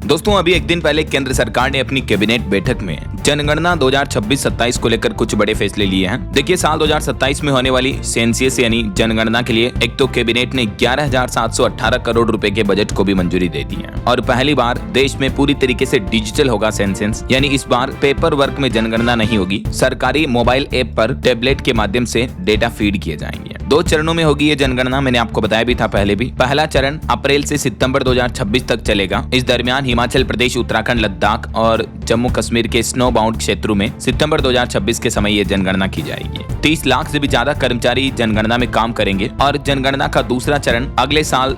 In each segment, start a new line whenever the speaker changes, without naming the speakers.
दोस्तों अभी एक दिन पहले केंद्र सरकार ने अपनी कैबिनेट बैठक में जनगणना 2026-27 को लेकर कुछ बड़े फैसले लिए हैं। देखिए साल 2027 में होने वाली सेंसस यानी जनगणना के लिए एक तो कैबिनेट ने 11,718 करोड़ रुपए के बजट को भी मंजूरी दे दी है और पहली बार देश में पूरी तरीके से डिजिटल होगा सेंसस, यानी इस बार पेपर वर्क में जनगणना नहीं होगी। सरकारी मोबाइल ऐप पर टैबलेट के माध्यम से डेटा फीड किए जाएंगे। 2 चरणों में होगी ये जनगणना, मैंने आपको बताया भी था पहले भी। पहला चरण अप्रैल से सितंबर 2026 तक चलेगा। इस दरमियान हिमाचल प्रदेश, उत्तराखंड, लद्दाख और जम्मू कश्मीर के स्नो बाउंड क्षेत्रों में सितंबर 2026 के समय ये जनगणना की जाएगी। 30 लाख से भी ज्यादा कर्मचारी जनगणना में काम करेंगे और जनगणना का दूसरा चरण अगले साल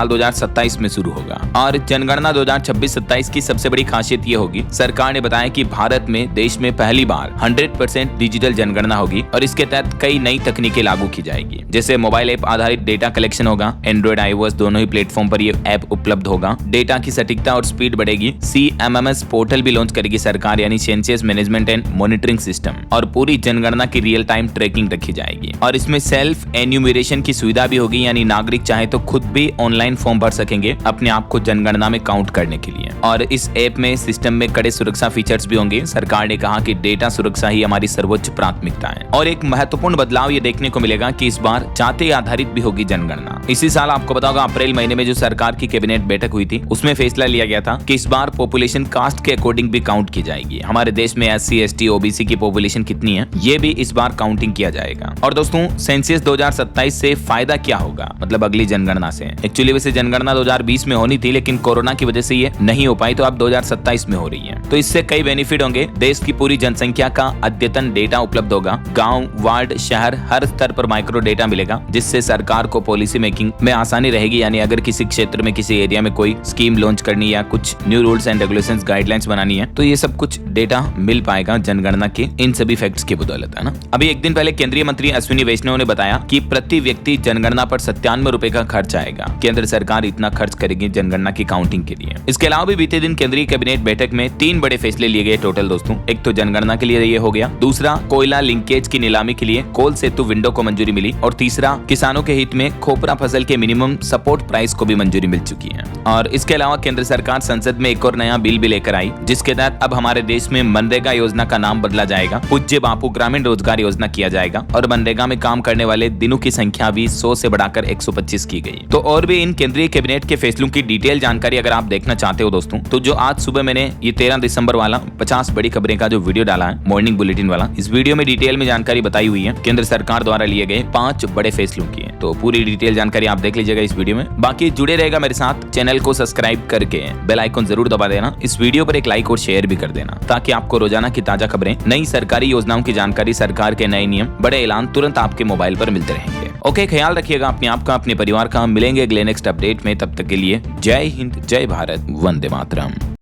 2027 में शुरू होगा। और जनगणना 2026-27 की सबसे बड़ी खासियत ये होगी, सरकार ने बताया कि भारत में देश में पहली बार 100% डिजिटल जनगणना होगी और इसके तहत कई नई तकनीकें लागू की जाएगी। जैसे मोबाइल ऐप आधारित डेटा कलेक्शन होगा, एंड्रॉइड iOS दोनों ही प्लेटफॉर्म पर ये ऐप उपलब्ध होगा। डेटा की सटीकता और स्पीड बढ़ेगी। CMMS पोर्टल भी लॉन्च करेगी सरकार, यानी census management and monitoring system, और पूरी जनगणना की रियल टाइम ट्रैकिंग रखी जाएगी। और इसमें सेल्फ एन्यूमरेशन की सुविधा भी होगी, यानी नागरिक चाहे तो खुद भी ऑनलाइन फॉर्म भर सकेंगे अपने आप को जनगणना में काउंट करने के लिए। और इस ऐप में सिस्टम में कड़े सुरक्षा फीचर्स भी होंगे। सरकार ने कहा कि डेटा सुरक्षा ही हमारी सर्वोच्च प्राथमिकता है। और एक महत्वपूर्ण बदलाव ये देखने को मिलेगा कि इस बार जाति आधारित भी होगी जनगणना। इसी साल आपको बताऊंगा अप्रैल महीने में जो सरकार की कैबिनेट बैठक हुई थी उसमें फैसला लिया गया था कि इस बार पॉपुलेशन कास्ट के अकॉर्डिंग भी काउंट की जाएगी। हमारे देश में SC, ST, OBC की पॉपुलेशन कितनी है ये भी इस बार काउंटिंग किया जाएगा। और दोस्तों सेंसस 2027 से फायदा क्या होगा, मतलब अगली जनगणना से। एक्चुअली वैसे जनगणना 2020 में होनी थी लेकिन कोरोना की वजह से ये नहीं हो पाई, तो अब 2027 में हो रही है। तो इससे कई बेनिफिट होंगे। देश की पूरी जनसंख्या का अद्यतन डेटा उपलब्ध होगा। गाँव, वार्ड, शहर हर स्तर पर माइक्रो डेटा मिलेगा, जिससे सरकार को पॉलिसी मेकिंग में आसानी रहेगी। यानी अगर किसी क्षेत्र में, किसी एरिया में कोई स्कीम लॉन्च करनी या कुछ new rules and regulations, guidelines बनानी है तो ये सब कुछ डेटा मिल पाएगा जनगणना के इन सभी फैक्ट्स की बदौलत, है ना। अभी एक दिन पहले केंद्रीय मंत्री अश्विनी वैष्णव ने बताया कि प्रति व्यक्ति जनगणना पर 97 रुपए का खर्च आएगा। केंद्र सरकार इतना खर्च करेगी जनगणना की काउंटिंग के लिए। इसके अलावा भी बीते दिन केंद्रीय कैबिनेट बैठक में 3 बड़े फैसले लिए गए टोटल दोस्तों। एक तो जनगणना के लिए ये हो गया, दूसरा कोयला लिंकेज की नीलामी के लिए कोल सेतु विंडो को मंजूरी मिली, और तीसरा किसानों के हित में खोपरा फसल के मिनिमम सपोर्ट प्राइस को भी मंजूरी मिल चुकी है। और इसके अलावा केंद्र सरकार संसद में एक और नया बिल भी लेकर आई, जिसके तहत अब हमारे देश में मनरेगा योजना का नाम बदला जाएगा, पूज्य बापू ग्रामीण रोजगार योजना किया जाएगा। और मनरेगा में काम करने वाले दिनों की संख्या भी 100 से बढ़ाकर 125 की गई। तो और भी इन केंद्रीय कैबिनेट के फैसलों की डिटेल जानकारी अगर आप देखना चाहते हो दोस्तों, तो जो आज सुबह मैंने ये 13 दिसंबर वाला 50 बड़ी खबरें का जो वीडियो डाला है, मॉर्निंग बुलेटिन वाला, इस वीडियो में डिटेल में जानकारी बताई हुई है केंद्र सरकार द्वारा लिए गए 5 बड़े फैसलों की। तो पूरी डिटेल जानकारी आप देख लीजिएगा इस वीडियो में। बाकी जुड़े रहेगा मेरे साथ, चैनल को सब्सक्राइब करके बेल आइकन जरूर दबा देना। इस वीडियो पर एक लाइक और शेयर भी कर देना, ताकि आपको रोजाना की ताजा खबरें, नई सरकारी योजनाओं की जानकारी, सरकार के नए नियम, बड़े ऐलान तुरंत आपके मोबाइल पर मिलते रहेंगे। ओके, ख्याल रखिएगा अपने आप का, अपने परिवार का। मिलेंगे अगले नेक्स्ट अपडेट में, तब तक के लिए जय हिंद, जय भारत, वंदे मातरम।